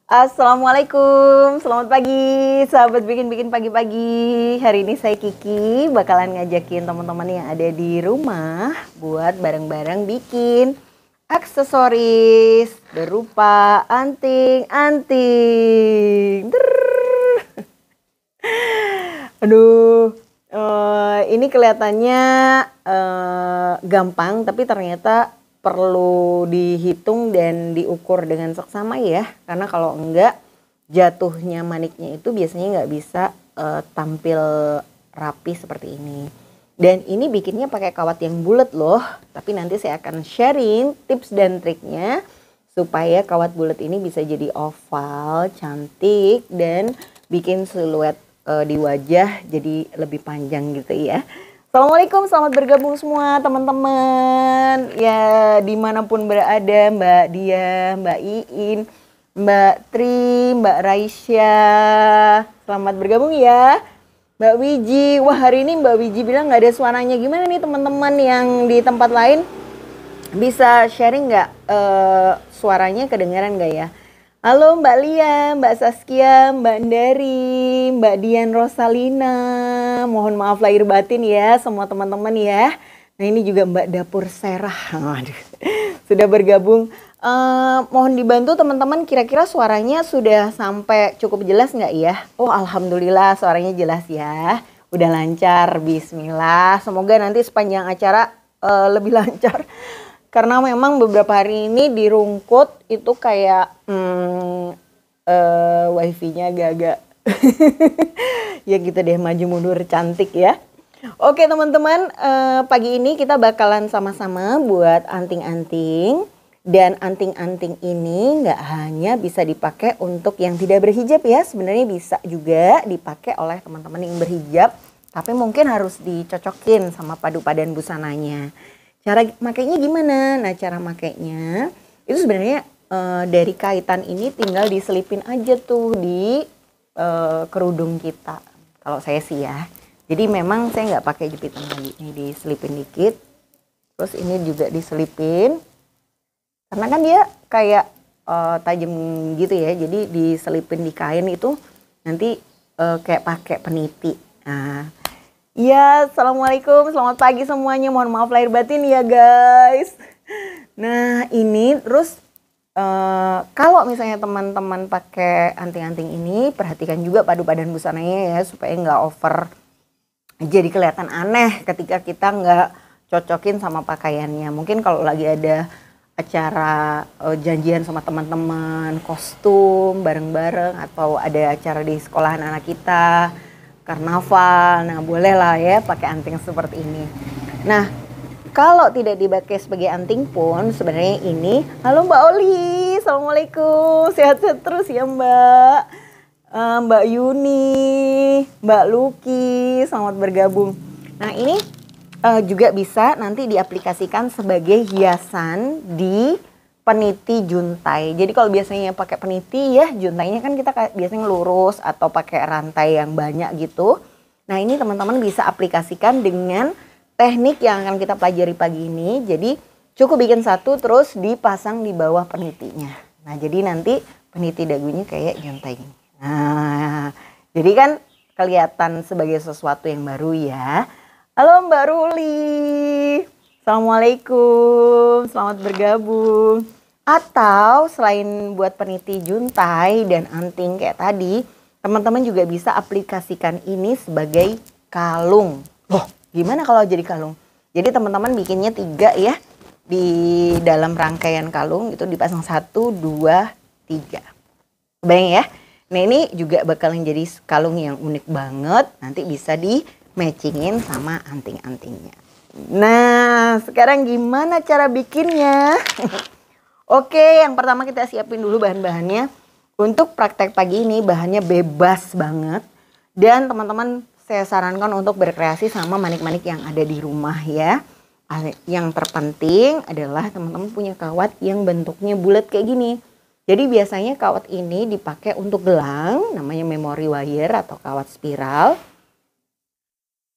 Assalamualaikum, selamat pagi sahabat bikin-bikin pagi-pagi. Hari ini saya Kiki bakalan ngajakin teman-teman yang ada di rumah buat bareng-bareng bikin aksesoris berupa anting-anting. Aduh, ini kelihatannya gampang tapi ternyata perlu dihitung dan diukur dengan seksama ya, karena kalau enggak jatuhnya maniknya itu biasanya nggak bisa tampil rapi seperti ini. Dan ini bikinnya pakai kawat yang bulat loh, tapi nanti saya akan sharing tips dan triknya supaya kawat bulat ini bisa jadi oval, cantik dan bikin siluet di wajah jadi lebih panjang gitu ya. Assalamualaikum, selamat bergabung semua teman-teman. Ya dimanapun berada, Mbak Dia, Mbak Iin, Mbak Tri, Mbak Raisya. Selamat bergabung ya. Mbak Wiji, wah hari ini Mbak Wiji bilang gak ada suaranya. Gimana nih teman-teman yang di tempat lain? Bisa sharing gak suaranya kedengaran gak ya? Halo Mbak Lia, Mbak Saskia, Mbak Ndari, Mbak Dian Rosalina. Mohon maaf lahir batin ya semua teman-teman ya. Nah ini juga Mbak Dapur Serah. Aduh, sudah bergabung. Mohon dibantu teman-teman, kira-kira suaranya sudah sampai cukup jelas nggak ya? Oh alhamdulillah suaranya jelas ya. Udah lancar, bismillah. Semoga nanti sepanjang acara lebih lancar. Karena memang beberapa hari ini di Rungkut itu kayak wifi-nya agak-agak ya gitu deh, maju mundur cantik ya. Oke teman-teman, pagi ini kita bakalan sama-sama buat anting-anting. Dan anting-anting ini nggak hanya bisa dipakai untuk yang tidak berhijab ya, sebenarnya bisa juga dipakai oleh teman-teman yang berhijab. Tapi mungkin harus dicocokin sama padu padan busananya. Cara makainya gimana? Nah cara makainya itu sebenarnya dari kaitan ini tinggal diselipin aja tuh di kerudung kita. Kalau saya sih ya. Jadi memang saya nggak pakai jepitan lagi. Ini diselipin dikit. Terus ini juga diselipin. Karena kan dia kayak tajam gitu ya. Jadi diselipin di kain itu nanti kayak pakai peniti. Nah. Ya, assalamualaikum, selamat pagi semuanya. Mohon maaf lahir batin ya guys. Nah ini terus kalau misalnya teman-teman pakai anting-anting ini, perhatikan juga padu padan busananya ya supaya nggak over, jadi kelihatan aneh ketika kita nggak cocokin sama pakaiannya. Mungkin kalau lagi ada acara janjian sama teman-teman, kostum bareng-bareng atau ada acara di sekolahan anak kita. Karnaval, nah boleh lah ya pakai anting seperti ini. Nah kalau tidak dipakai sebagai anting pun sebenarnya ini, halo Mbak Oli, assalamualaikum, sehat-sehat terus ya Mbak. Mbak Yuni, Mbak Luki, selamat bergabung. Nah ini juga bisa nanti diaplikasikan sebagai hiasan di peniti juntai. Jadi kalau biasanya pakai peniti ya juntainya kan kita biasanya lurus atau pakai rantai yang banyak gitu. Nah ini teman-teman bisa aplikasikan dengan teknik yang akan kita pelajari pagi ini. Jadi cukup bikin satu terus dipasang di bawah penitinya. Nah jadi nanti peniti dagunya kayak juntai ini. Nah jadi kan kelihatan sebagai sesuatu yang baru ya. Halo Mbak Ruli. Assalamualaikum, selamat bergabung. Atau selain buat peniti juntai dan anting kayak tadi, teman-teman juga bisa aplikasikan ini sebagai kalung. Loh, gimana kalau jadi kalung? Jadi teman-teman bikinnya 3 ya. Di dalam rangkaian kalung itu dipasang 1, 2, 3. Kebayang ya? Nah ini juga bakalan jadi kalung yang unik banget. Nanti bisa di matchingin sama anting-antingnya. Nah, sekarang gimana cara bikinnya? Oke, yang pertama kita siapin dulu bahan-bahannya. Untuk praktek pagi ini bahannya bebas banget. Dan teman-teman saya sarankan untuk berkreasi sama manik-manik yang ada di rumah ya. Yang terpenting adalah teman-teman punya kawat yang bentuknya bulat kayak gini. Jadi biasanya kawat ini dipakai untuk gelang, namanya memory wire atau kawat spiral.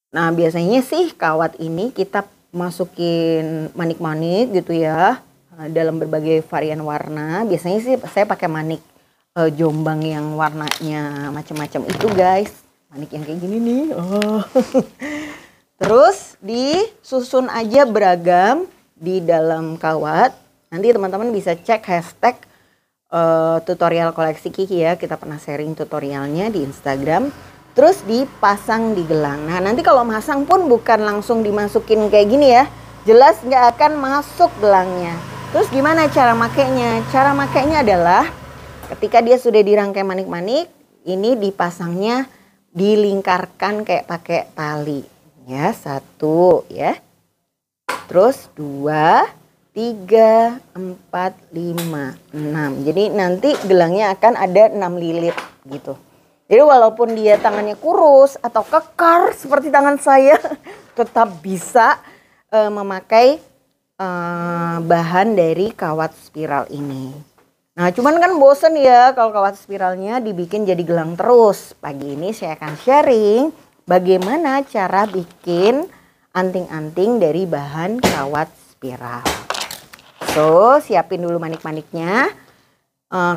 Nah biasanya sih kawat ini kita masukin manik-manik gitu ya. Dalam berbagai varian warna. Biasanya sih saya pakai manik jombang yang warnanya macam-macam itu guys. Manik yang kayak gini nih. Oh. Terus disusun aja beragam di dalam kawat. Nanti teman-teman bisa cek hashtag tutorial koleksi Kiki ya. Kita pernah sharing tutorialnya di Instagram. Terus dipasang di gelang. Nah nanti kalau masang pun bukan langsung dimasukin kayak gini ya. Jelas nggak akan masuk gelangnya. Terus gimana cara makainya? Cara makainya adalah ketika dia sudah dirangkai manik-manik, ini dipasangnya dilingkarkan kayak pakai tali. Ya, 1 ya. Terus 2, 3, 4, 5, 6. Jadi nanti gelangnya akan ada 6 lilit gitu. Jadi walaupun dia tangannya kurus atau kekar seperti tangan saya, tetap bisa memakai bahan dari kawat spiral ini. Nah cuman kan bosen ya kalau kawat spiralnya dibikin jadi gelang terus. Pagi ini saya akan sharing bagaimana cara bikin anting-anting dari bahan kawat spiral. So siapin dulu manik-maniknya.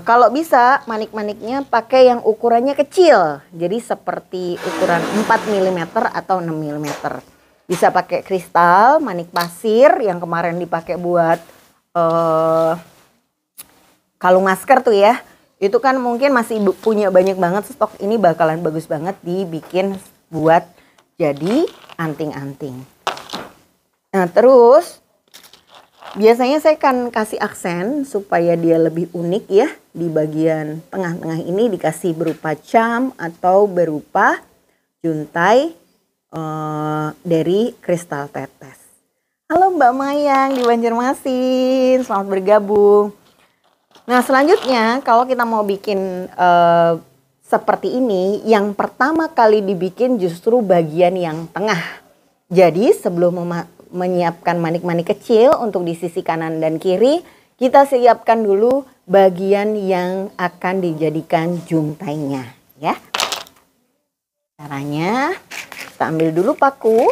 Kalau bisa manik-maniknya pakai yang ukurannya kecil. Jadi seperti ukuran 4 mm atau 6 mm. Bisa pakai kristal, manik pasir yang kemarin dipakai buat kalung masker tuh ya. Itu kan mungkin masih punya banyak banget stok. Ini bakalan bagus banget dibikin buat jadi anting-anting. Nah terus biasanya saya akan kasih aksen supaya dia lebih unik ya. Di bagian tengah-tengah ini dikasih berupa cam atau berupa juntai dari kristal tetes. Halo Mbak Mayang di Banjarmasin, selamat bergabung. Nah selanjutnya kalau kita mau bikin seperti ini, yang pertama kali dibikin justru bagian yang tengah. Jadi sebelum menyiapkan manik-manik kecil untuk di sisi kanan dan kiri, kita siapkan dulu bagian yang akan dijadikan juntainya ya. Caranya kita ambil dulu paku.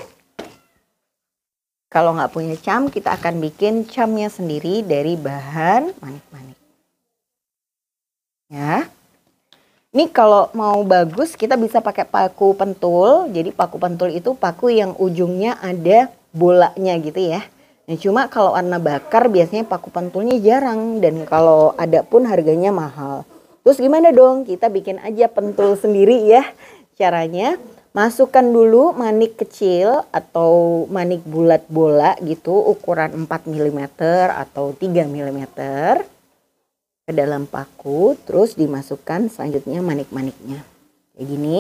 Kalau nggak punya cam, kita akan bikin camnya sendiri dari bahan manik-manik. Ya. Ini kalau mau bagus kita bisa pakai paku pentul. Jadi paku pentul itu paku yang ujungnya ada bolanya gitu ya. Nah, cuma kalau warna bakar biasanya paku pentulnya jarang. Dan kalau ada pun harganya mahal. Terus gimana dong? Kita bikin aja pentul sendiri ya. Caranya masukkan dulu manik kecil atau manik bulat bola gitu. Ukuran 4 mm atau 3 mm. Ke dalam paku, terus dimasukkan selanjutnya manik-maniknya kayak gini.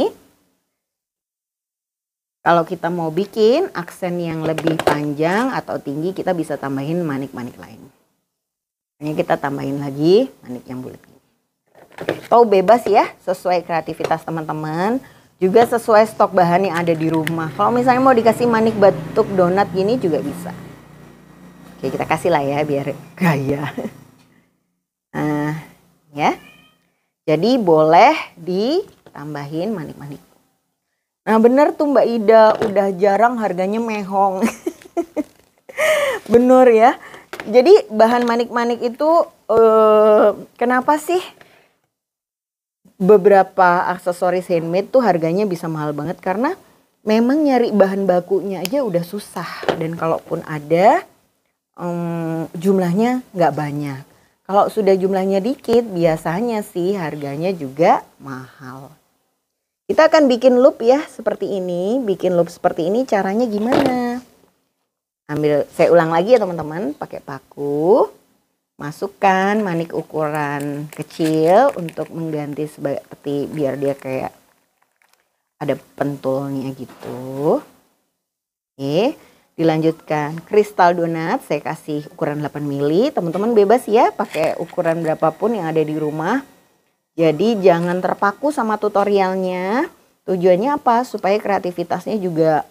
Kalau kita mau bikin aksen yang lebih panjang atau tinggi, kita bisa tambahin manik-manik lain. Ini kita tambahin lagi manik yang bulat ini. Atau bebas ya, sesuai kreativitas teman-teman, juga sesuai stok bahan yang ada di rumah. Kalau misalnya mau dikasih manik bentuk donat gini juga bisa. Oke, kita kasih lah ya biar gaya. Nah, ya. Jadi boleh ditambahin manik-manik. Nah, bener tuh Mbak Ida, udah jarang harganya mehong. Bener ya. Jadi bahan manik-manik itu kenapa sih beberapa aksesoris handmade tuh harganya bisa mahal banget? Karena memang nyari bahan bakunya aja udah susah. Dan kalaupun ada jumlahnya nggak banyak. Kalau sudah jumlahnya dikit, biasanya sih harganya juga mahal. Kita akan bikin loop ya, seperti ini. Bikin loop seperti ini caranya gimana? Saya ulang lagi ya teman-teman, pakai paku. Masukkan manik ukuran kecil untuk mengganti seperti biar dia kayak ada pentulnya gitu. Oke. Dilanjutkan kristal donat, saya kasih ukuran 8 mili. Teman-teman bebas ya pakai ukuran berapapun yang ada di rumah. Jadi jangan terpaku sama tutorialnya. Tujuannya apa? Supaya kreativitasnya juga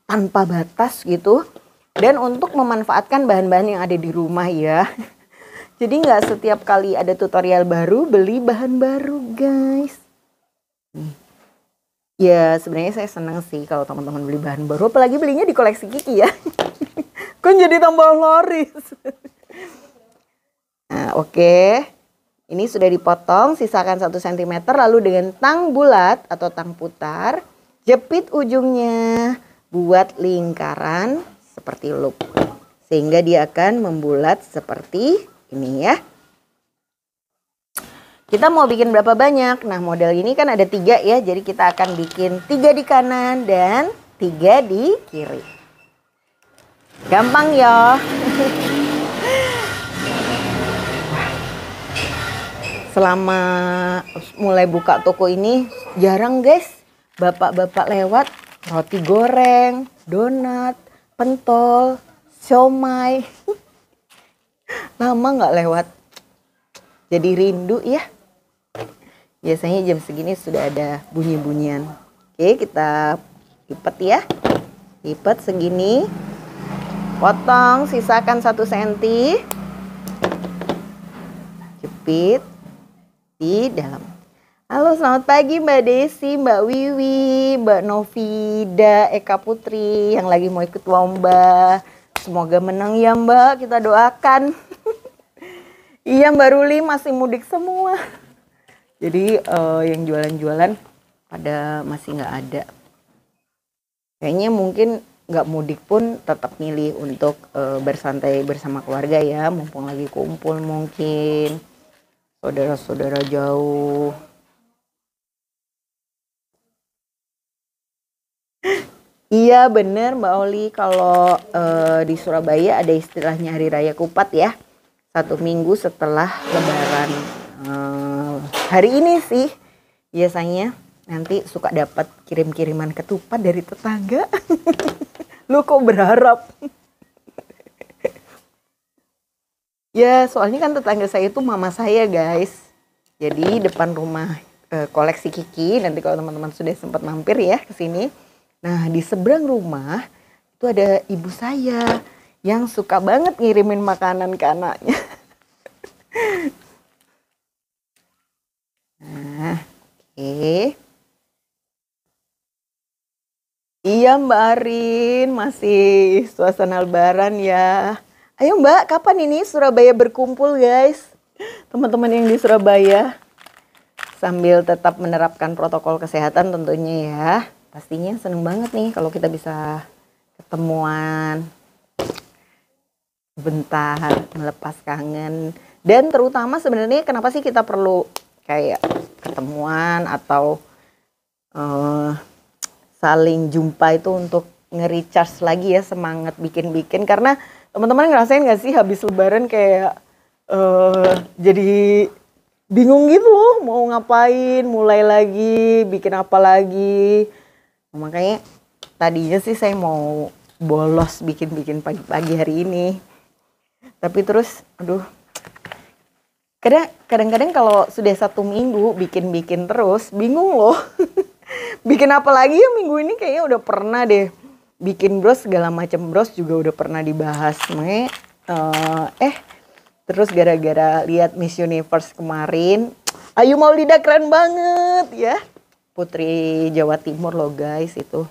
tanpa batas gitu. Dan untuk memanfaatkan bahan-bahan yang ada di rumah ya. Jadi nggak setiap kali ada tutorial baru beli bahan baru guys. Nih. Ya sebenarnya saya senang sih kalau teman-teman beli bahan baru, apalagi belinya di koleksi Kiki ya. Kan jadi tambah laris. Nah oke. Ini sudah dipotong, sisakan 1 cm, lalu dengan tang bulat atau tang putar, jepit ujungnya, buat lingkaran seperti loop. Sehingga dia akan membulat seperti ini ya. Kita mau bikin berapa banyak? Nah, model ini kan ada 3 ya, jadi kita akan bikin 3 di kanan dan 3 di kiri. Gampang ya. Selama mulai buka toko ini jarang guys bapak-bapak lewat roti goreng, donat, pentol, siomay. Lama nggak lewat. Jadi rindu ya. Biasanya jam segini sudah ada bunyi-bunyian. Oke, kita lipat ya. Lipat segini. Potong, sisakan 1 cm. Jepit di dalam. Halo, selamat pagi Mbak Desi, Mbak Wiwi, Mbak Novida, Eka Putri yang lagi mau ikut lomba. Semoga menang ya Mbak, kita doakan. Iya Mbak Ruli, masih mudik semua. Jadi yang jualan-jualan pada masih nggak ada. Kayaknya mungkin nggak mudik pun tetap milih untuk bersantai bersama keluarga ya, mumpung lagi kumpul mungkin. Saudara-saudara jauh. Iya bener Mbak Oli, kalau di Surabaya ada istilahnya Hari Raya Kupat ya. 1 minggu setelah Lebaran. Hari ini sih biasanya nanti suka dapat kirim-kiriman ketupat dari tetangga. Lu kok berharap? Ya soalnya kan tetangga saya itu mama saya guys. Jadi depan rumah koleksi Kiki, nanti kalau teman-teman sudah sempat mampir ya ke sini. Nah di seberang rumah itu ada ibu saya yang suka banget ngirimin makanan ke anaknya. Nah oke. Iya Mbak Arin, masih suasana lebaran ya. Ayo Mbak, kapan ini Surabaya berkumpul guys? Teman-teman yang di Surabaya. Sambil tetap menerapkan protokol kesehatan tentunya ya. Pastinya seneng banget nih kalau kita bisa ketemuan. Bentar, melepas kangen. Dan terutama sebenarnya kenapa sih kita perlu kayak ketemuan atau saling jumpa itu untuk nge-recharge lagi ya semangat bikin-bikin. Karena teman-teman ngerasain gak sih habis lebaran kayak jadi bingung gitu loh mau ngapain, mulai lagi, bikin apa lagi. Makanya tadinya sih saya mau bolos bikin-bikin pagi-pagi hari ini. Tapi terus aduh, kadang-kadang kalau sudah 1 minggu bikin-bikin terus bingung loh. Bikin apa lagi ya minggu ini kayaknya udah pernah deh. Bikin bros segala macam bros juga udah pernah dibahas. Makanya terus gara-gara lihat Miss Universe kemarin, Ayu Maulida keren banget ya. Putri Jawa Timur loh guys itu.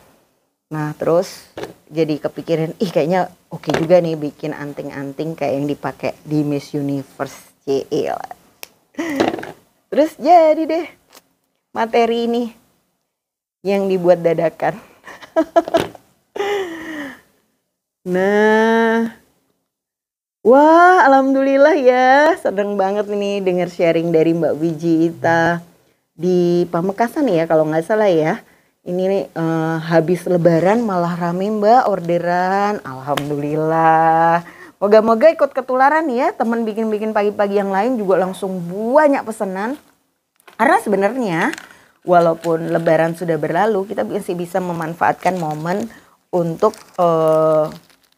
Nah terus jadi kepikiran, kayaknya oke juga nih bikin anting-anting kayak yang dipakai di Miss Universe CL. Terus jadi deh materi ini yang dibuat dadakan. Nah, wah alhamdulillah ya, seneng banget nih denger sharing dari Mbak Wijita di Pamekasan ya kalau nggak salah ya. Ini habis lebaran malah rame Mbak orderan, alhamdulillah. Moga-moga ikut ketularan ya, temen bikin-bikin pagi-pagi yang lain juga langsung banyak pesanan. Karena sebenarnya walaupun lebaran sudah berlalu, kita masih bisa memanfaatkan momen untuk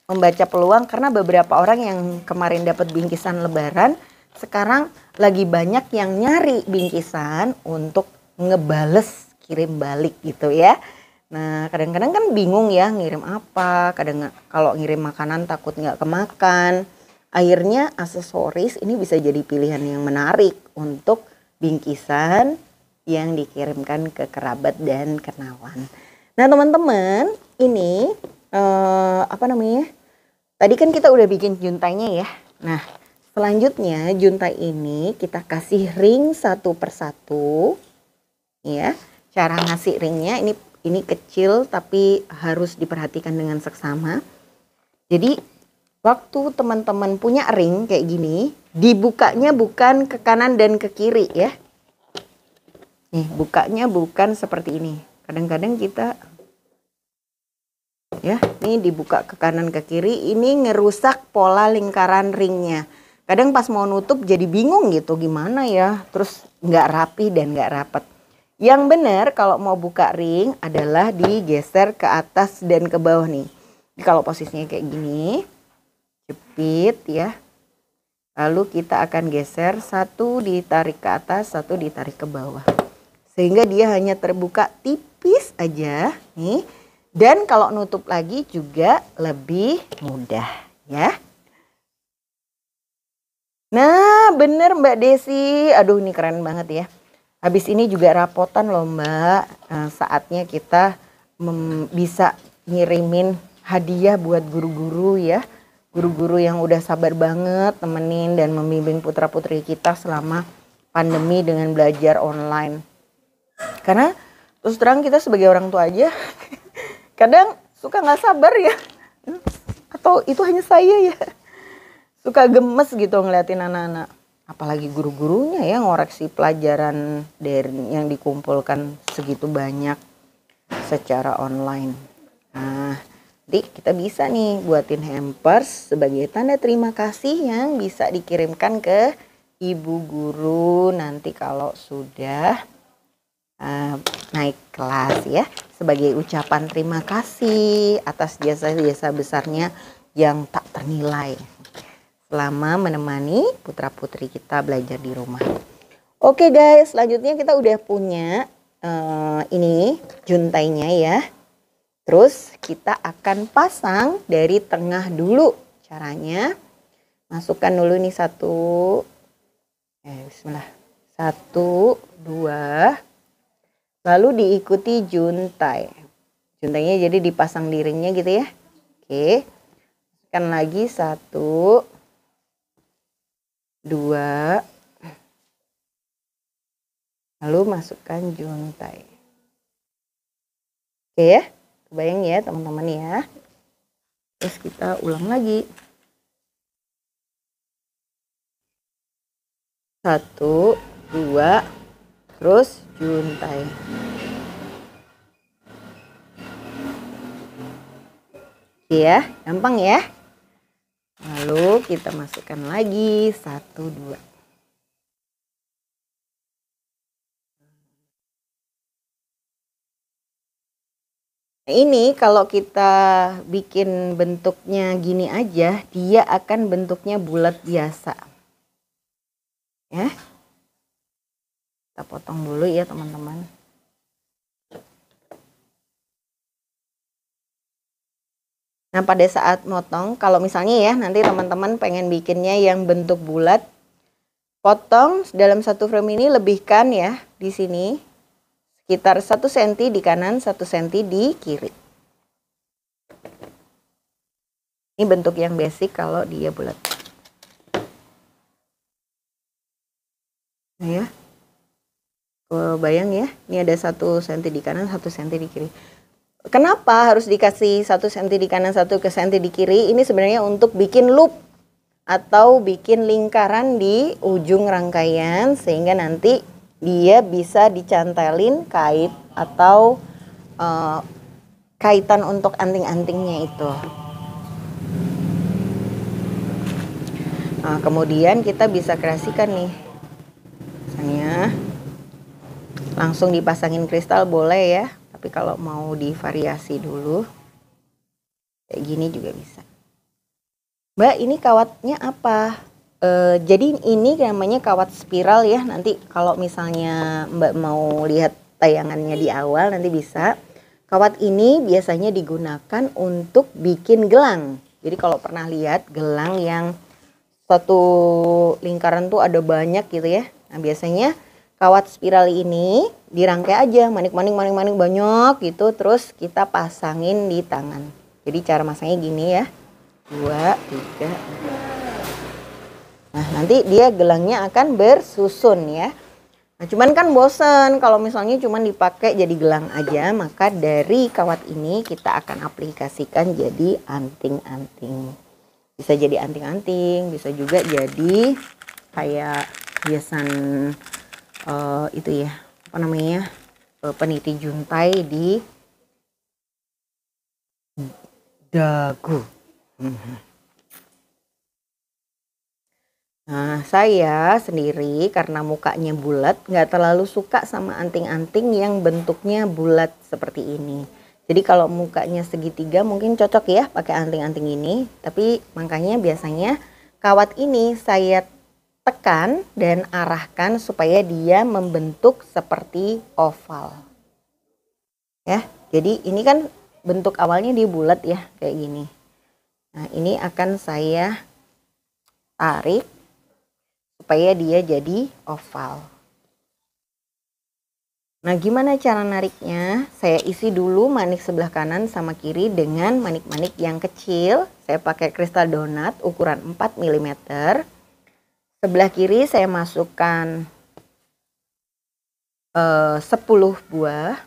membaca peluang, karena beberapa orang yang kemarin dapat bingkisan lebaran sekarang lagi banyak yang nyari bingkisan untuk ngebales kirim balik gitu ya. Nah kadang-kadang kan bingung ya ngirim apa, kadang kalau ngirim makanan takut nggak kemakan. Akhirnya aksesoris ini bisa jadi pilihan yang menarik untuk bingkisan yang dikirimkan ke kerabat dan kenalan. Nah teman-teman ini tadi kan kita udah bikin juntainya ya. Nah Selanjutnya juntai ini kita kasih ring satu persatu. Ya, cara ngasih ringnya ini kecil tapi harus diperhatikan dengan seksama. Jadi waktu teman-teman punya ring kayak gini, dibukanya bukan ke kanan dan ke kiri ya. Nih, bukanya bukan seperti ini. Kadang-kadang kita ya, ini dibuka ke kanan ke kiri, ini ngerusak pola lingkaran ringnya. Kadang pas mau nutup jadi bingung gitu, gimana ya, terus nggak rapi dan nggak rapet. Yang benar kalau mau buka ring adalah digeser ke atas dan ke bawah nih. Kalau posisinya kayak gini, jepit ya. Lalu kita akan geser, satu ditarik ke atas, satu ditarik ke bawah. Sehingga dia hanya terbuka tipis aja nih. Dan kalau nutup lagi juga lebih mudah ya. Nah bener Mbak Desi, aduh ini keren banget ya. Habis ini juga rapotan loh Mbak, saatnya kita bisa ngirimin hadiah buat guru-guru ya. Guru-guru yang udah sabar banget temenin dan membimbing putra-putri kita selama pandemi dengan belajar online. Karena terus terang kita sebagai orang tua aja kadang suka nggak sabar ya. Atau itu hanya saya ya. Suka gemes gitu ngeliatin anak-anak. Apalagi guru-gurunya ya ngoreksi pelajaran dari yang dikumpulkan segitu banyak secara online. Nah, jadi kita bisa nih buatin hampers sebagai tanda terima kasih yang bisa dikirimkan ke ibu guru nanti kalau sudah naik kelas ya. Sebagai ucapan terima kasih atas jasa-jasa besarnya yang tak ternilai selama menemani putra-putri kita belajar di rumah. Oke guys, selanjutnya kita udah punya ini juntainya ya. Terus kita akan pasang dari tengah dulu. Caranya masukkan dulu nih satu. Bismillah. 1, 2. Lalu diikuti juntai. Juntainya jadi dipasang di ringnya gitu ya. Oke. Masukkan lagi 1, 2, lalu masukkan juntai. Oke ya, kebayang ya teman-teman ya. Terus kita ulang lagi. 1, 2, terus juntai. Oke ya, gampang ya. Lalu kita masukkan lagi 1, 2. Nah ini kalau kita bikin bentuknya gini aja, dia akan bentuknya bulat biasa. Ya. Kita potong dulu ya teman-teman. Nah pada saat motong, kalau misalnya ya nanti teman-teman pengen bikinnya yang bentuk bulat, potong dalam satu frame ini lebihkan ya di sini sekitar 1 cm di kanan, 1 cm di kiri. Ini bentuk yang basic kalau dia bulat. Nah ya, bayang ya, ini ada 1 cm di kanan, 1 cm di kiri. Kenapa harus dikasih 1 cm di kanan, 1 cm di kiri? Ini sebenarnya untuk bikin loop atau bikin lingkaran di ujung rangkaian sehingga nanti dia bisa dicantelin kait atau kaitan untuk anting-antingnya itu. Nah, kemudian kita bisa kreasikan nih. Misalnya langsung dipasangin kristal boleh ya. Tapi kalau mau divariasi dulu, kayak gini juga bisa. Mbak, ini kawatnya apa? Jadi ini namanya kawat spiral ya. Nanti kalau misalnya Mbak mau lihat tayangannya di awal nanti bisa. Kawat ini biasanya digunakan untuk bikin gelang. Jadi kalau pernah lihat gelang yang satu lingkaran tuh ada banyak gitu ya. Nah biasanya kawat spiral ini dirangkai aja manik-manik banyak gitu, terus kita pasangin di tangan. Jadi cara masangnya gini ya, 2, 3, 4. Nah, nanti dia gelangnya akan bersusun ya. Nah, cuman kan bosen kalau misalnya cuman dipakai jadi gelang aja, maka dari kawat ini kita akan aplikasikan jadi anting-anting. Bisa jadi anting-anting, bisa juga jadi kayak hiasan itu ya, apa namanya, peniti juntai di dagu. Nah, saya sendiri karena mukanya bulat, nggak terlalu suka sama anting-anting yang bentuknya bulat seperti ini. Jadi kalau mukanya segitiga mungkin cocok ya pakai anting-anting ini. Tapi makanya biasanya kawat ini saya tekan dan arahkan supaya dia membentuk seperti oval. Ya, jadi ini kan bentuk awalnya dia bulat ya, kayak gini. Nah, ini akan saya tarik supaya dia jadi oval. Nah, gimana cara nariknya? Saya isi dulu manik sebelah kanan sama kiri dengan manik-manik yang kecil. Saya pakai kristal donat ukuran 4 mm. Sebelah kiri saya masukkan 10 buah.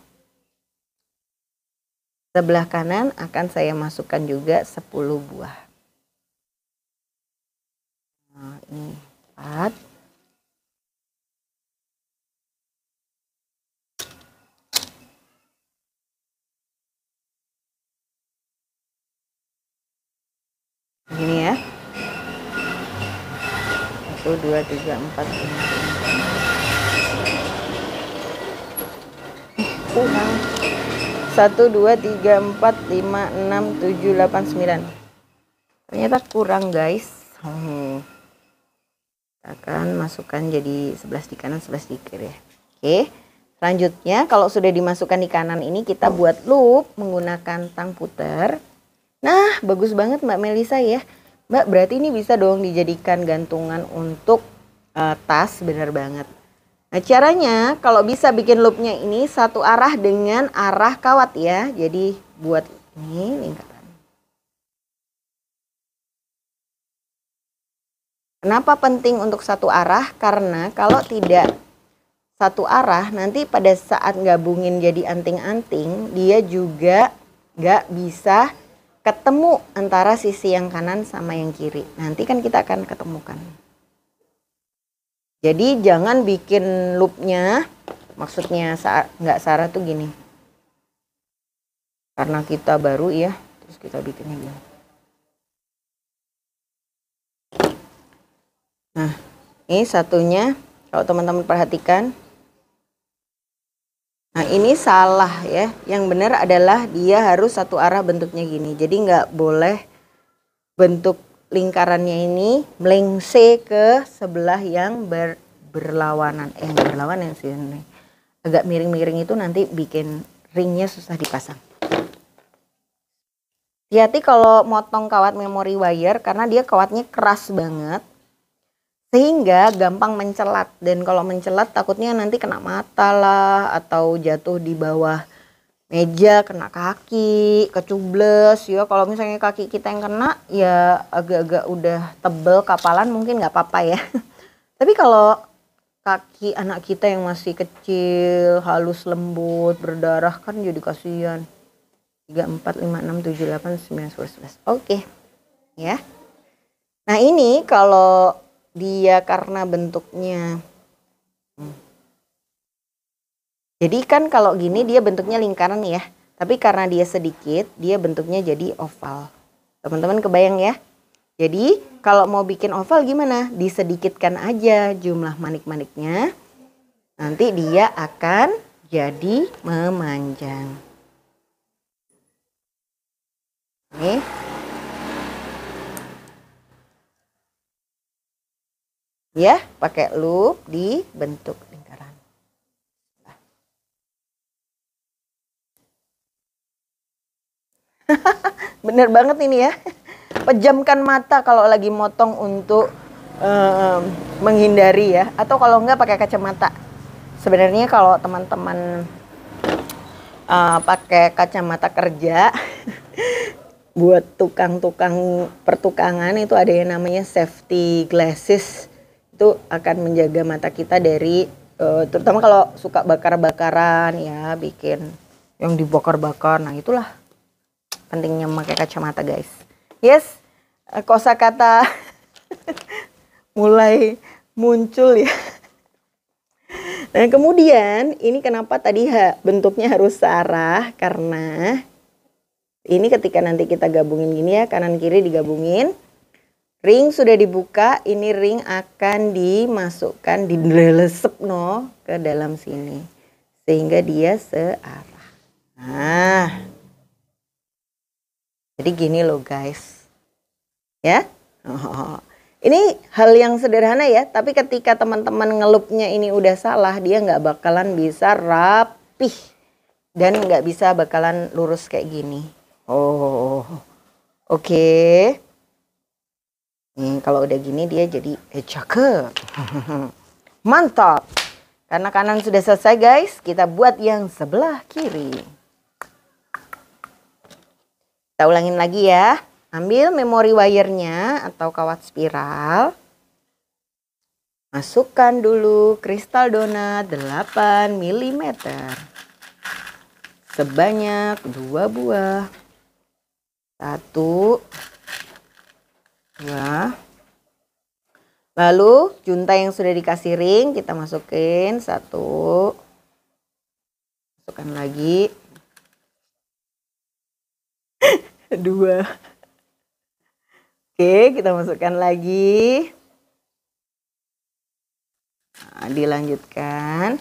Sebelah kanan akan saya masukkan juga 10 buah. Nah, ini 4. Ini ya. 1, 2, 3, 4, 5. Kurang. 1, 2, 3, 4, 5, 6, 7, 8, 9. Ternyata kurang guys. Kita akan masukkan jadi 11 di kanan, 11 di kiri. Oke. Selanjutnya kalau sudah dimasukkan di kanan ini kita buat loop menggunakan tang puter. Nah, bagus banget Mbak Melisa ya. Mbak, berarti ini bisa dong dijadikan gantungan untuk tas, bener banget. Nah, caranya kalau bisa bikin loopnya ini satu arah dengan arah kawat ya. Jadi buat ini lingkaran. Kenapa penting untuk satu arah? Karena kalau tidak satu arah nanti pada saat gabungin jadi anting-anting dia juga nggak bisa ketemu antara sisi yang kanan sama yang kiri. Nanti kan kita akan ketemukan. Jadi jangan bikin loopnya, maksudnya nggak Sarah tuh gini. Karena kita baru ya, terus kita bikinnya gini. Nah, ini satunya, kalau teman-teman perhatikan. Nah, ini salah ya. Yang benar adalah dia harus satu arah bentuknya gini. Jadi nggak boleh bentuk lingkarannya ini melengse ke sebelah yang berlawanan. Yang berlawanan sih ini. Agak miring-miring itu nanti bikin ringnya susah dipasang. Hati-hati kalau motong kawat memory wire karena dia kawatnya keras banget. Sehingga gampang mencelat, dan kalau mencelat takutnya nanti kena mata lah atau jatuh di bawah meja, kena kaki, kecubles ya. Kalau misalnya kaki kita yang kena ya agak-agak udah tebel kapalan mungkin nggak apa-apa ya. Tapi kalau kaki anak kita yang masih kecil, halus lembut, berdarah kan jadi kasihan. 3, 4, 5, 6, 7, 8, 9, 10, 11. Oke ya. Nah ini kalau dia karena bentuknya jadi kan kalau gini dia bentuknya lingkaran ya, tapi karena dia sedikit dia bentuknya jadi oval. Teman-teman kebayang ya. Jadi kalau mau bikin oval gimana? Disedikitkan aja jumlah manik-maniknya, nanti dia akan jadi memanjang. Nih. Ya, pakai loop di bentuk lingkaran. Bener banget ini ya. Pejamkan mata kalau lagi motong untuk menghindari ya. Atau kalau enggak pakai kacamata. Sebenarnya kalau teman-teman pakai kacamata kerja buat tukang-tukang pertukangan itu ada yang namanya safety glasses. Itu akan menjaga mata kita dari terutama kalau suka bakar-bakaran ya, bikin yang dibakar-bakar. Nah, itulah pentingnya memakai kacamata, guys. Yes, kosakata mulai muncul ya. Nah, kemudian ini kenapa tadi bentuknya harus searah, karena ini ketika nanti kita gabungin gini ya, kanan kiri digabungin. Ring sudah dibuka, ini ring akan dimasukkan, dilelesep no ke dalam sini. Sehingga dia searah. Nah, jadi gini loh guys. Ya. Ini hal yang sederhana ya, tapi ketika teman-teman ngelupnya ini udah salah, dia nggak bakalan bisa rapih. Dan nggak bisa bakalan lurus kayak gini. Oh, oke. Kalau udah gini dia jadi cakep. Mantap. Karena kanan sudah selesai guys, kita buat yang sebelah kiri. Kita ulangin lagi ya. Ambil memori wire-nya atau kawat spiral. Masukkan dulu kristal donat 8 mm. Sebanyak 2 buah. 1, 2. Lalu junta yang sudah dikasih ring kita masukin 1. Masukkan lagi. 2. Oke, kita masukkan lagi. Nah, dilanjutkan.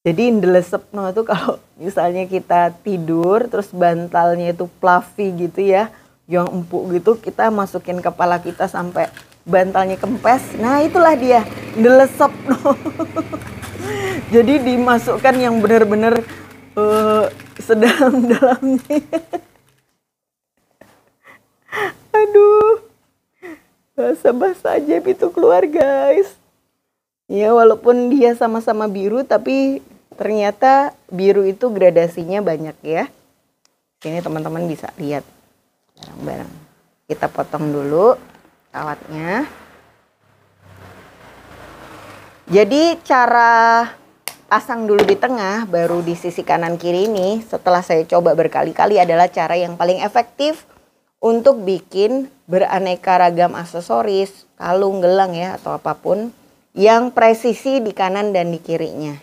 Jadi ndelesepno itu kalau misalnya kita tidur terus bantalnya itu fluffy gitu ya, yang empuk gitu, kita masukin kepala kita sampai bantalnya kempes. Nah, itulah dia ndelesepno. Jadi dimasukkan yang benar-benar sedalam-dalamnya. Aduh. Bahasa-bahasa ajaib itu keluar, guys. Ya, walaupun dia sama-sama biru, tapi ternyata biru itu gradasinya banyak ya. Ini teman-teman bisa lihat bareng-bareng. Kita potong dulu kawatnya. Jadi cara pasang dulu di tengah, baru di sisi kanan kiri ini, setelah saya coba berkali-kali adalah cara yang paling efektif untuk bikin beraneka ragam aksesoris, kalung, gelang ya, atau apapun yang presisi di kanan dan di kirinya.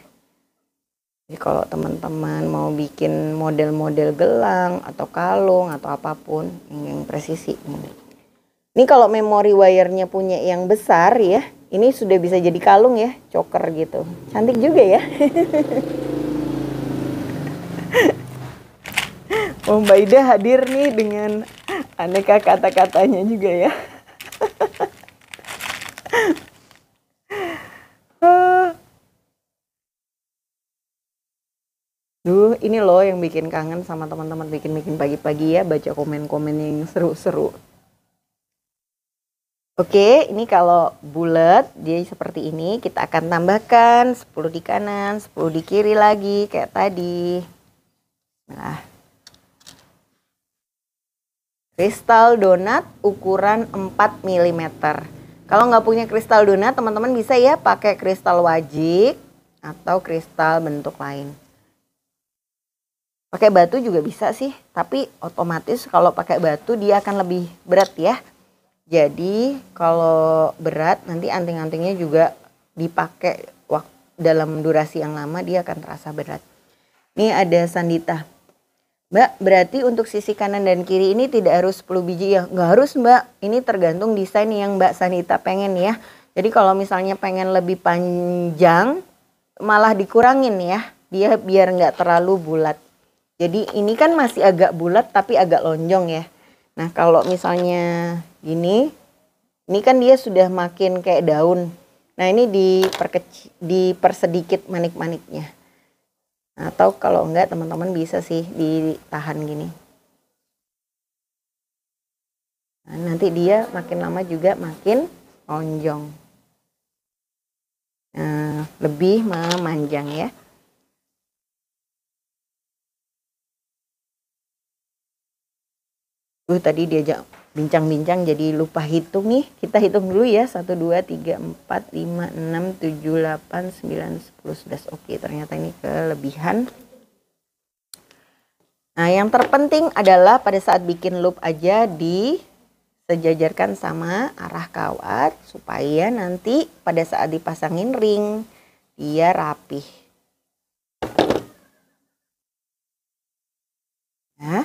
Jadi kalau teman-teman mau bikin model-model gelang atau kalung atau apapun yang presisi. Ini kalau memori wire-nya punya yang besar ya, ini sudah bisa jadi kalung ya, choker gitu. Cantik juga ya. Oh, Mbak Ida hadir nih dengan aneka kata-katanya juga ya. Duh, ini loh yang bikin kangen sama teman-teman bikin-bikin pagi-pagi ya, baca komen-komen yang seru-seru. Oke, ini kalau bulat dia seperti ini, kita akan tambahkan 10 di kanan, 10 di kiri lagi kayak tadi. Nah. Kristal donat ukuran 4 mm. Kalau nggak punya kristal donat, teman-teman bisa ya pakai kristal wajik atau kristal bentuk lain. Pakai batu juga bisa sih, tapi otomatis kalau pakai batu dia akan lebih berat ya. Jadi kalau berat nanti anting-antingnya juga dipakai dalam durasi yang lama, dia akan terasa berat. Ini ada sandita. Mbak, berarti untuk sisi kanan dan kiri ini tidak harus 10 biji ya? Nggak harus Mbak, ini tergantung desain yang Mbak Sanita pengen ya. Jadi kalau misalnya pengen lebih panjang, malah dikurangin ya. Dia biar nggak terlalu bulat. Jadi ini kan masih agak bulat tapi agak lonjong ya. Nah kalau misalnya gini, ini kan dia sudah makin kayak daun. Nah ini dipersedikit manik-maniknya. Atau kalau enggak teman-teman bisa sih ditahan gini. Nah, nanti dia makin lama juga makin lonjong. Nah, lebih memanjang ya. Tadi diajak bincang-bincang jadi lupa hitung nih. Kita hitung dulu ya. 1, 2, 3, 4, 5, 6, 7, 8, 9, 10, 11. Oke, ternyata ini kelebihan. Nah, yang terpenting adalah pada saat bikin loop aja disejajarkan sama arah kawat supaya nanti pada saat dipasangin ring dia rapih. Nah.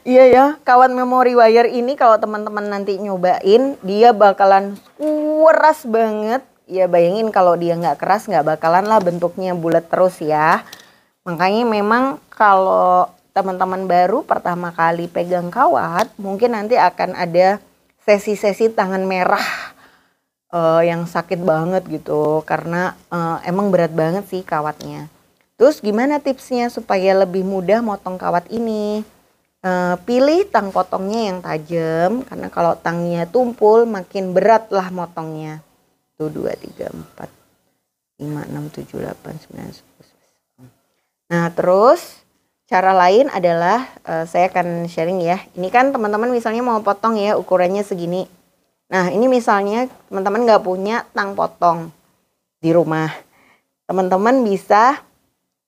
Iya ya, kawat memori wire ini kalau teman-teman nanti nyobain, dia bakalan keras banget. Ya bayangin kalau dia nggak keras nggak bakalan lah bentuknya bulat terus ya. Makanya memang kalau teman-teman baru pertama kali pegang kawat, mungkin nanti akan ada sesi-sesi tangan merah yang sakit banget gitu. Karena emang berat banget sih kawatnya. Terus gimana tipsnya supaya lebih mudah motong kawat ini? Pilih tang potongnya yang tajam, karena kalau tangnya tumpul makin berat lah motongnya. Tuh 2, 3, 4, 5, 6, 7, 8, 9, 10. Nah terus cara lain adalah saya akan sharing ya. Ini kan teman-teman misalnya mau potong ya ukurannya segini. Nah ini misalnya teman-teman nggak punya tang potong di rumah. Teman-teman bisa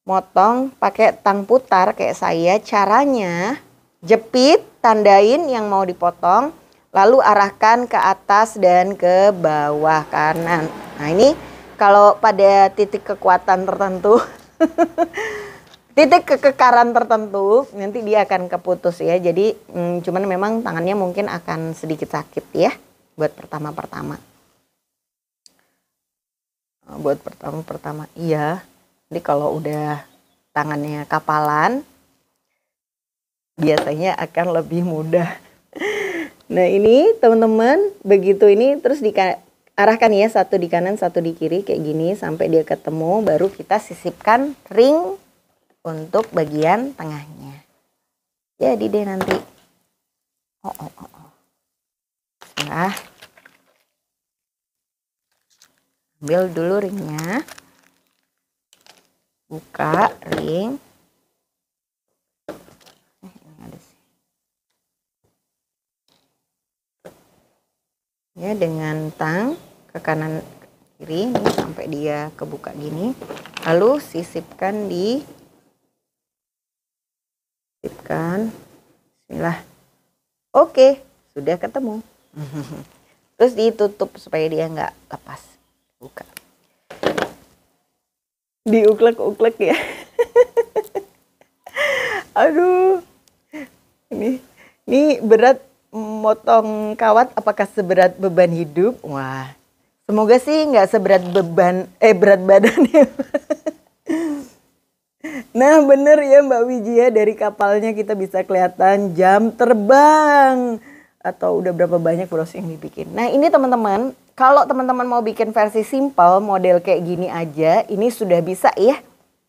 motong pakai tang putar kayak saya. Caranya jepit, tandain yang mau dipotong, lalu arahkan ke atas dan ke bawah kanan. Nah ini kalau pada titik kekuatan tertentu, titik kekekaran tertentu, nanti dia akan keputus ya. Jadi cuman memang tangannya mungkin akan sedikit sakit ya buat pertama-pertama. Buat pertama-pertama iya. Jadi kalau udah tangannya kapalan, biasanya akan lebih mudah. Nah ini teman-teman, begitu ini terus diarahkan ya, satu di kanan satu di kiri kayak gini sampai dia ketemu, baru kita sisipkan ring untuk bagian tengahnya. Jadi deh nanti. Nah, ambil dulu ringnya, buka ring. Ya dengan tang ke kanan kiri nih sampai dia kebuka gini, lalu sisipkan bismillah. Oke, sudah ketemu. Terus ditutup supaya dia nggak lepas, buka, diuklek-uklek ya. Aduh, ini berat. Motong kawat apakah seberat beban hidup? Wah, semoga sih nggak seberat berat badan ya. Nah bener ya Mbak Wijia, dari kapalnya kita bisa kelihatan jam terbang. Atau udah berapa banyak bros yang dibikin. Nah ini teman-teman, kalau teman-teman mau bikin versi simple model kayak gini aja, ini sudah bisa ya.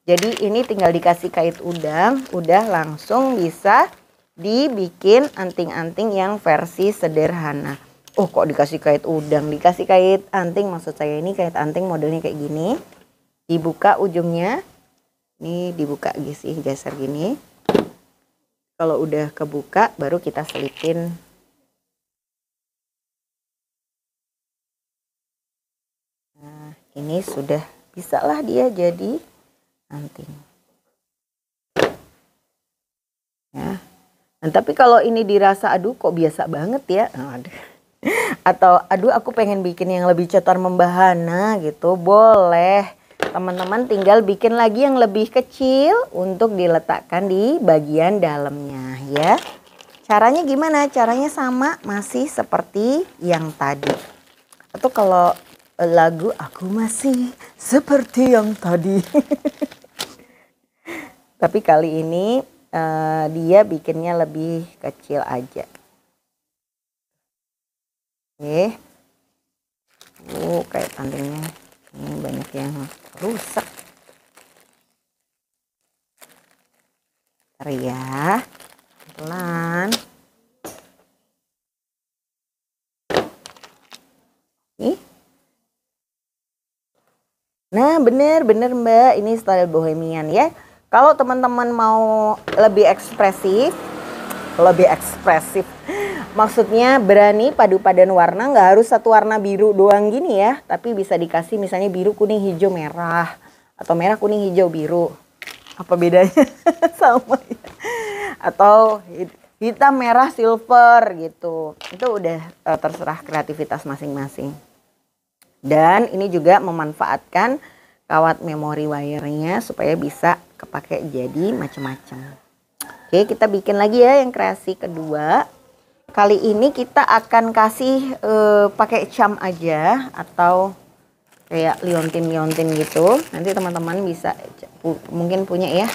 Jadi ini tinggal dikasih kait udang, udah langsung bisa dibikin anting-anting yang versi sederhana. Oh kok dikasih kait udang, dikasih kait anting, maksud saya ini kait anting modelnya kayak gini. Dibuka ujungnya, ini dibuka sih, geser gini. Kalau udah kebuka baru kita selipin. Nah ini sudah bisa lah dia jadi anting. Ya. Nah, tapi kalau ini dirasa aduh kok biasa banget ya. Atau aduh aku pengen bikin yang lebih cetar membahana gitu. Boleh. Teman-teman tinggal bikin lagi yang lebih kecil untuk diletakkan di bagian dalamnya ya. Caranya gimana? Caranya sama, masih seperti yang tadi. Atau kalau lagu aku masih seperti yang tadi. Tapi kali ini dia bikinnya lebih kecil aja. Oke. Kayak tandingnya ini banyak yang rusak. Bentar ya. Pelan. Nih. Nah bener Mbak, ini style bohemian ya. Kalau teman-teman mau lebih ekspresif, maksudnya berani padu padan warna, nggak harus satu warna biru doang gini ya, tapi bisa dikasih misalnya biru, kuning, hijau, merah, atau merah, kuning, hijau, biru. Apa bedanya? Sama ya. Atau hitam, merah, silver gitu. Itu udah terserah kreativitas masing-masing. Dan ini juga memanfaatkan kawat memori wire-nya supaya bisa kepake jadi macam-macam. Oke, kita bikin lagi ya yang kreasi kedua. Kali ini kita akan kasih pakai cam aja atau kayak liontin gitu. Nanti teman-teman bisa mungkin punya ya.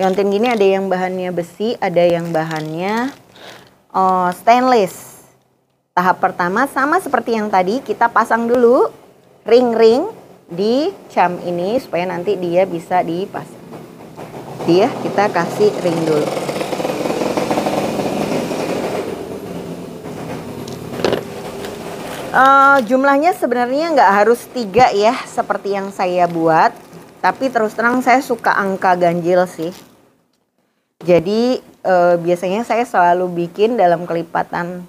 Liontin gini ada yang bahannya besi, ada yang bahannya stainless. Tahap pertama sama seperti yang tadi, kita pasang dulu ring-ring di cam ini supaya nanti dia bisa dipasang. Kita kasih ring dulu. Jumlahnya sebenarnya nggak harus 3 ya seperti yang saya buat, tapi terus terang saya suka angka ganjil sih. Jadi biasanya saya selalu bikin dalam kelipatan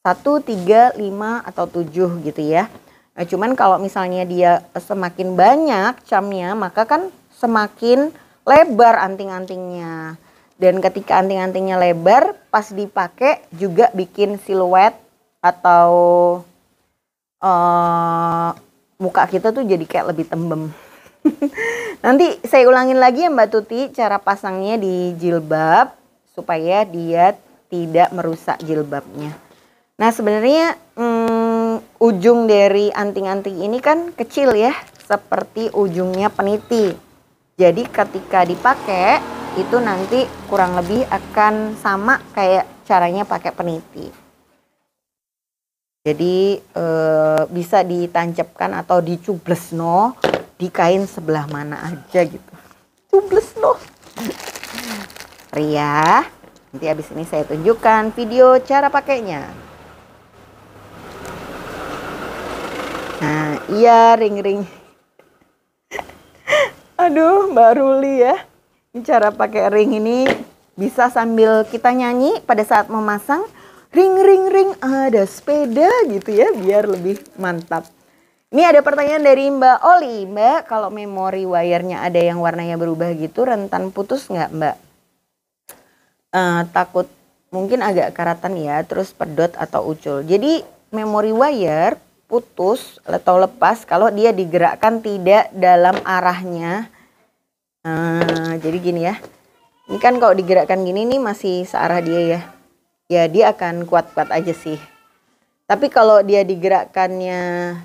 1, 3, 5, atau 7 gitu ya. Nah, cuman kalau misalnya dia semakin banyak camnya, maka kan semakin lebar anting-antingnya. Dan ketika anting-antingnya lebar, pas dipakai juga bikin siluet atau muka kita tuh jadi kayak lebih tembem. Nanti saya ulangin lagi ya Mbak Tuti cara pasangnya di jilbab supaya dia tidak merusak jilbabnya. Nah sebenarnya ujung dari anting-anting ini kan kecil ya, seperti ujungnya peniti. Jadi ketika dipakai itu nanti kurang lebih akan sama kayak caranya pakai peniti. Jadi bisa ditancapkan atau dicubles di kain sebelah mana aja gitu. Cubles Ria, nanti habis ini saya tunjukkan video cara pakainya. Nah, iya ring-ring. Aduh, Mbak Ruli ya. Ini cara pakai ring ini bisa sambil kita nyanyi pada saat memasang. Ring, ring, ring, ada sepeda gitu ya, biar lebih mantap. Ini ada pertanyaan dari Mbak Oli. Mbak, kalau memori wire-nya ada yang warnanya berubah gitu, rentan putus nggak Mbak? Takut mungkin agak karatan ya, terus pedot atau ucul. Jadi memori wire putus atau lepas kalau dia digerakkan tidak dalam arahnya. Jadi gini ya, ini kan kalau digerakkan gini nih masih searah dia ya. Ya dia akan kuat-kuat aja sih. Tapi kalau dia digerakkannya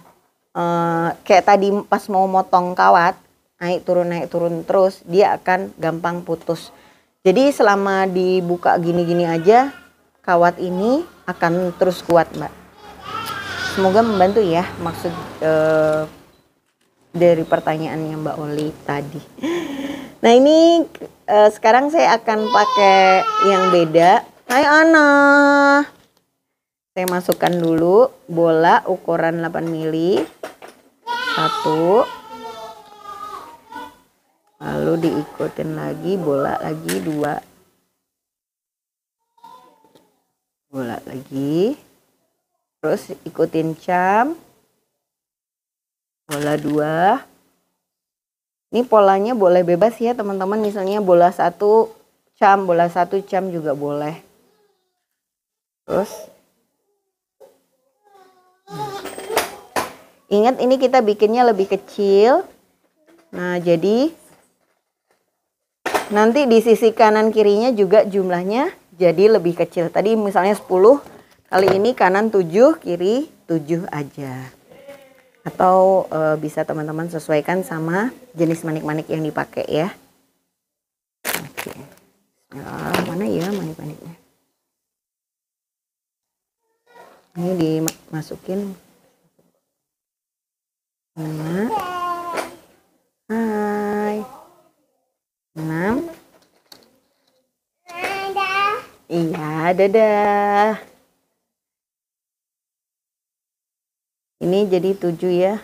kayak tadi pas mau motong kawat, naik turun terus, dia akan gampang putus. Jadi selama dibuka gini-gini aja, kawat ini akan terus kuat Mbak. Semoga membantu ya maksud dari pertanyaannya Mbak Oli tadi. Nah ini sekarang saya akan pakai yang beda. Hai Ana. Saya masukkan dulu bola ukuran 8 mili. 1. Lalu diikutin lagi bola lagi 2. Bola lagi. Terus ikutin cam. Bola 2. Ini polanya boleh bebas ya teman-teman. Misalnya bola 1 cam, bola 1 cam juga boleh. Terus ingat ini kita bikinnya lebih kecil. Nah jadi nanti di sisi kanan kirinya juga jumlahnya jadi lebih kecil. Tadi misalnya 10, kali ini kanan 7, kiri 7 aja. Atau bisa teman-teman sesuaikan sama jenis manik-manik yang dipakai ya. Oke. Mana ya manik-maniknya? Ini dimasukin. Hai. 6. Iya, dadah. Ini jadi 7 ya.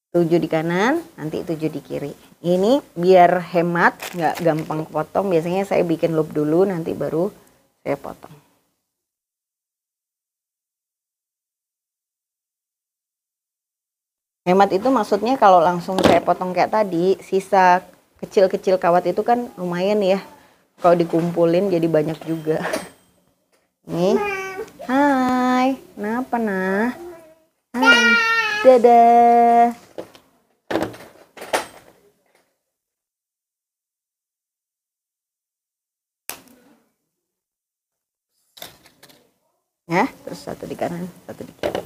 7 di kanan, nanti 7 di kiri. Ini biar hemat, nggak gampang potong. Biasanya saya bikin loop dulu, nanti baru saya potong. Hemat itu maksudnya kalau langsung saya potong kayak tadi, sisa kecil-kecil kawat itu kan lumayan ya. Kalau dikumpulin jadi banyak juga. Nih. Hai, kenapa nah? Hai. Dadah. Ya, terus satu di kanan, satu di kiri.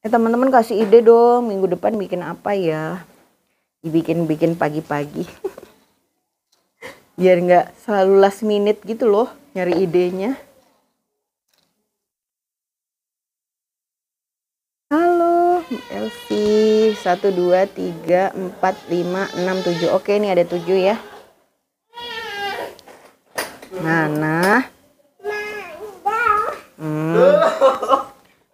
Teman-teman kasih ide dong, minggu depan bikin apa ya? Dibikin-bikin pagi-pagi. Biar nggak selalu last minute gitu loh, nyari idenya. Halo, Elvi. 1, 2, 3, 4, 5, 6, 7. Oke, ini ada 7 ya. Nah.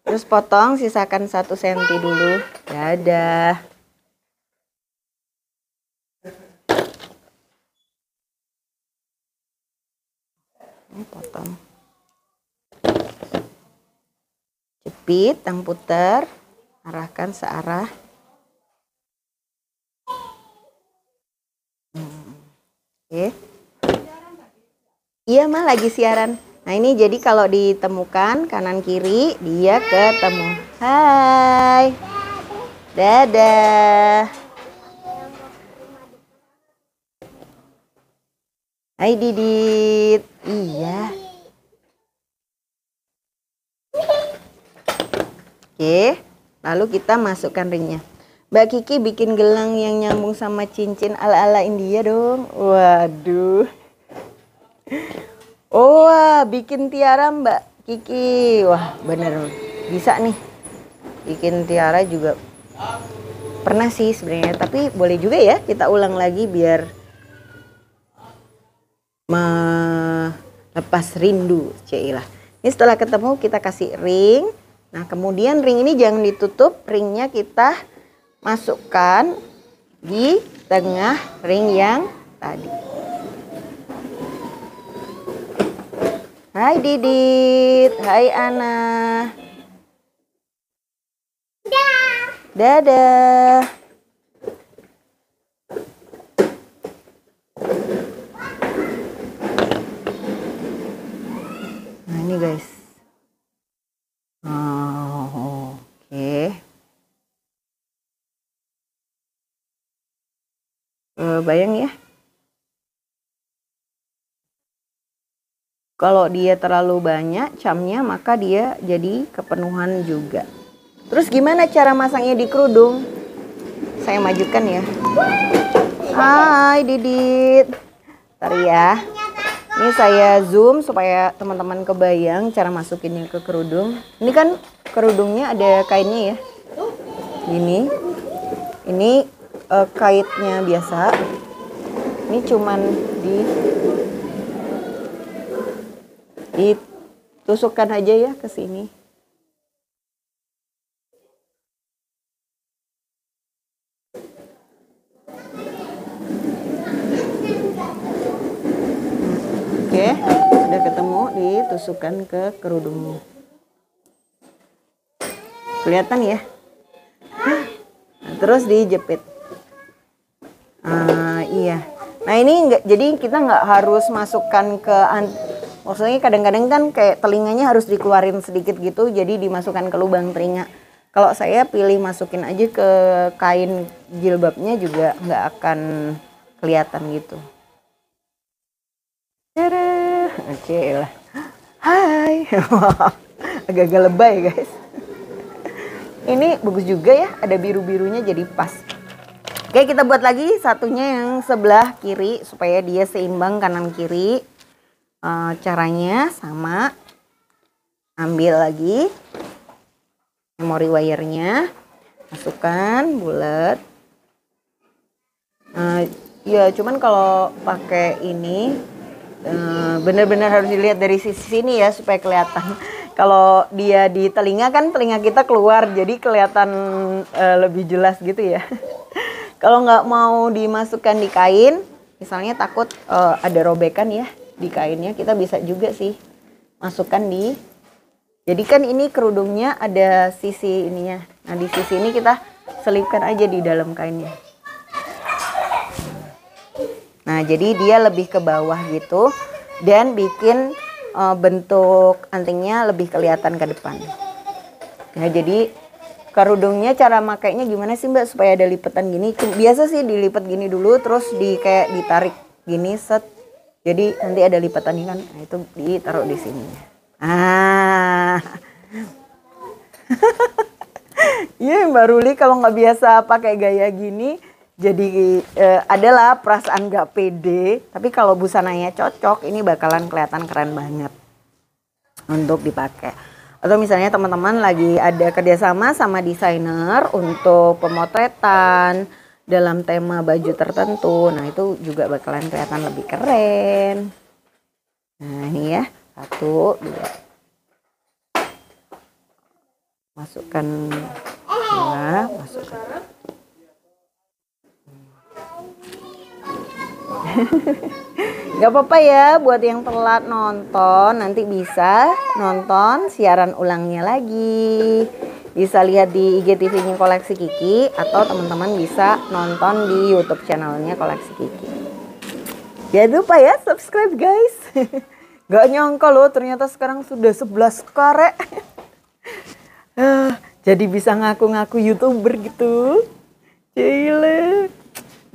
Terus potong, sisakan 1 cm dulu. Dadah. Ini potong. Jepit, tang putar, arahkan searah. Oke. Iya mah lagi siaran. Nah ini jadi kalau ditemukan kanan kiri dia ketemu. Hai. Dadah. Hai Didit. Iya. Oke. Lalu kita masukkan ringnya. Mbak Kiki bikin gelang yang nyambung sama cincin ala-ala India dong. Waduh. Oh, bikin tiara Mbak Kiki. Wah, bener. Bisa nih. Bikin tiara juga pernah sih sebenarnya. Tapi boleh juga ya kita ulang lagi biar melepas rindu. Cailah. Ini setelah ketemu kita kasih ring. Nah, kemudian ring ini jangan ditutup. Ringnya kita masukkan di tengah ring yang tadi. Hai Didit, hai Ana. Dadah. Nah ini guys. Oh, oke. Bayang ya. Kalau dia terlalu banyak camnya maka dia jadi kepenuhan juga. Terus gimana cara masangnya di kerudung? Saya majukan ya. Hai Didit. Ntar ya. Ini saya zoom supaya teman-teman kebayang cara masukinnya ke kerudung. Ini kan kerudungnya ada kainnya ya. Gini. Ini kaitnya biasa. Ini cuman ditusukkan aja ya ke sini. Oke, sudah ketemu, ditusukkan ke kerudungnya. Kelihatan ya? Nah, terus dijepit. Iya. Nah ini jadi kita nggak harus masukkan ke maksudnya kadang-kadang kan kayak telinganya harus dikeluarin sedikit gitu, jadi dimasukkan ke lubang telinga. Kalau saya pilih masukin aja ke kain jilbabnya juga nggak akan kelihatan gitu. Tada, oke lah. Hai, agak-agak lebay guys. Ini bagus juga ya, ada biru-birunya jadi pas. Oke, kita buat lagi satunya yang sebelah kiri supaya dia seimbang kanan kiri. Caranya sama, ambil lagi memori wire-nya, masukkan bulat. Ya cuman kalau pakai ini benar-benar harus dilihat dari sisi sini ya supaya kelihatan. Kalau dia di telinga kan telinga kita keluar, jadi kelihatan lebih jelas gitu ya. Kalau nggak mau dimasukkan di kain, misalnya takut ada robekan ya di kainnya, kita bisa juga sih masukkan di. Jadi kan ini kerudungnya ada sisi ininya. Nah di sisi ini kita selipkan aja di dalam kainnya. Nah jadi dia lebih ke bawah gitu dan bikin bentuk antingnya lebih kelihatan ke depan. Nah jadi kerudungnya cara makainya gimana sih Mbak supaya ada lipatan gini? Biasa sih dilipat gini dulu terus kayak ditarik gini set. Jadi nanti ada lipatannya kan. Nah, itu ditaruh di sini. Ah. Iya Mbak Ruli kalau nggak biasa pakai gaya gini jadi adalah perasaan nggak pede. Tapi kalau busananya cocok ini bakalan kelihatan keren banget untuk dipakai. Atau misalnya teman-teman lagi ada kerjasama sama desainer untuk pemotretan dalam tema baju tertentu. Nah itu juga bakalan kelihatan lebih keren. Nah ini ya, 1, 2. Masukkan 2, masukkan. Gak apa-apa ya buat yang telat nonton, nanti bisa nonton siaran ulangnya lagi. Bisa lihat di IGTV-nya Koleksi Kiki atau teman-teman bisa nonton di YouTube channelnya Koleksi Kiki. Jangan lupa ya subscribe guys. Gak nyangka loh ternyata sekarang sudah 11 kare. Jadi bisa ngaku-ngaku YouTuber gitu. Cile.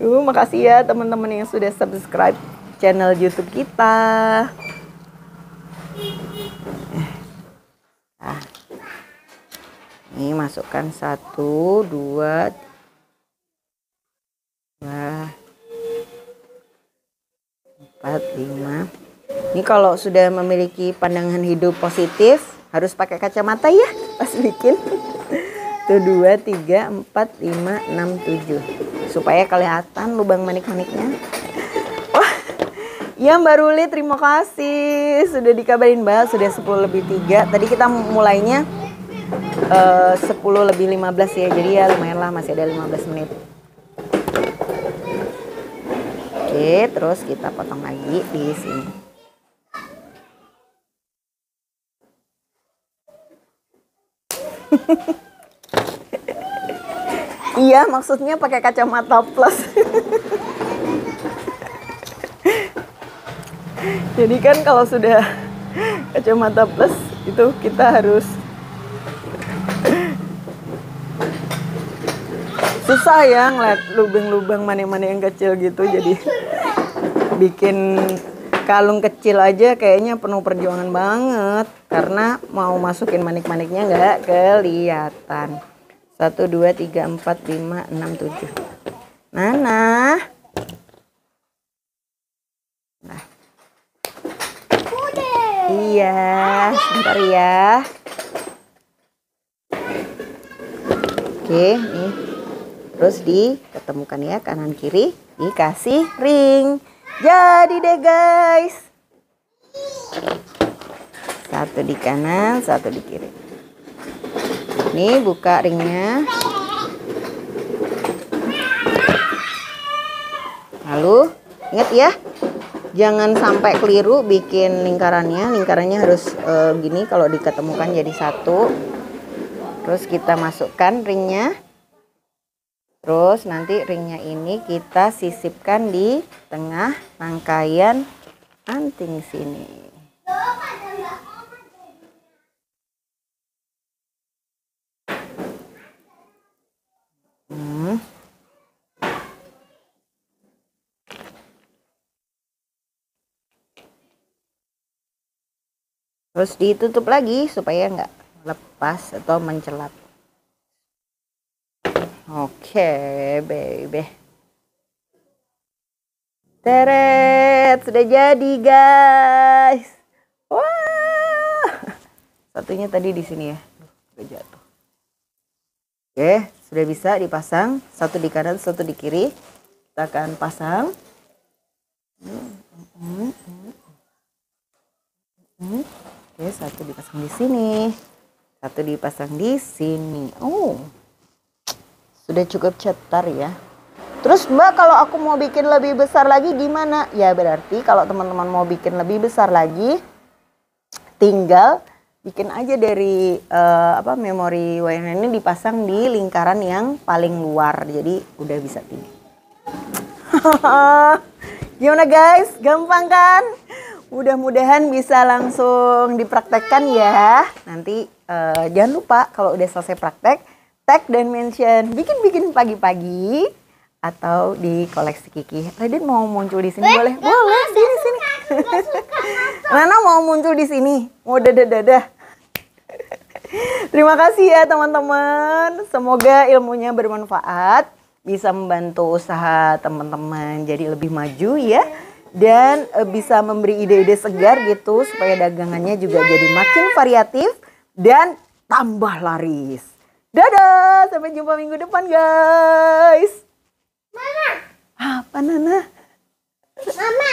Makasih ya teman-teman yang sudah subscribe channel YouTube kita. Nah, ini masukkan 1, 2, 3, 4, 5. Ini kalau sudah memiliki pandangan hidup positif harus pakai kacamata ya pas bikin. 1, 2, 3, 4, 5, 6, 7. Supaya kelihatan lubang manik-maniknya. Wah, ya Mbak Ruli terima kasih. Sudah dikabarin Mbak, sudah 10:03. Tadi kita mulainya 10:15 ya. Jadi ya lumayan lah, masih ada 15 menit. Oke, terus kita potong lagi di sini. Iya, maksudnya pakai kacamata plus. Jadi kan kalau sudah kacamata plus itu kita harus susah ya ngeliat lubang-lubang mana-mana yang kecil gitu. Jadi bikin kalung kecil aja kayaknya penuh perjuangan banget karena mau masukin manik-maniknya nggak kelihatan. 1, 2, 3, 4, 5, 6, 7. Nah. Iya, sebentar ya. Oke, nih. Terus diketemukan ya kanan kiri, dikasih ring. Jadi deh guys. 1 di kanan, 1 di kiri. Nih buka ringnya. Lalu ingat ya, jangan sampai keliru bikin lingkarannya. Lingkarannya harus gini kalau diketemukan jadi 1. Terus kita masukkan ringnya. Terus nanti ringnya ini kita sisipkan di tengah rangkaian anting sini. Terus ditutup lagi supaya nggak lepas atau mencelat. Oke, baby. Teret, sudah jadi guys. Wah. Satunya tadi di sini ya. Udah jatuh. Oke, sudah bisa dipasang. 1 di kanan, 1 di kiri. Kita akan pasang. Oke, satu dipasang di sini. Satu dipasang di sini. Oh, sudah cukup cetar ya. Terus Mbak, kalau aku mau bikin lebih besar lagi gimana? Ya berarti kalau teman-teman mau bikin lebih besar lagi, tinggal bikin aja dari memori wayang ini dipasang di lingkaran yang paling luar. Jadi udah bisa tinggi. Gimana guys? Gampang kan? Mudah-mudahan bisa langsung dipraktekkan ya. Nanti jangan lupa kalau udah selesai praktek, tag dan mention bikin-bikin pagi-pagi atau di koleksi Kiki. Raden mau muncul di sini boleh? Boleh, sini. Nana mau muncul di sini. Mau dadah-dadah. Terima kasih ya teman-teman. Semoga ilmunya bermanfaat, bisa membantu usaha teman-teman jadi lebih maju ya. Dan bisa memberi ide-ide segar gitu supaya dagangannya juga jadi makin variatif dan tambah laris. Dadah, sampai jumpa minggu depan guys. Mama. Apa Nana? Mama.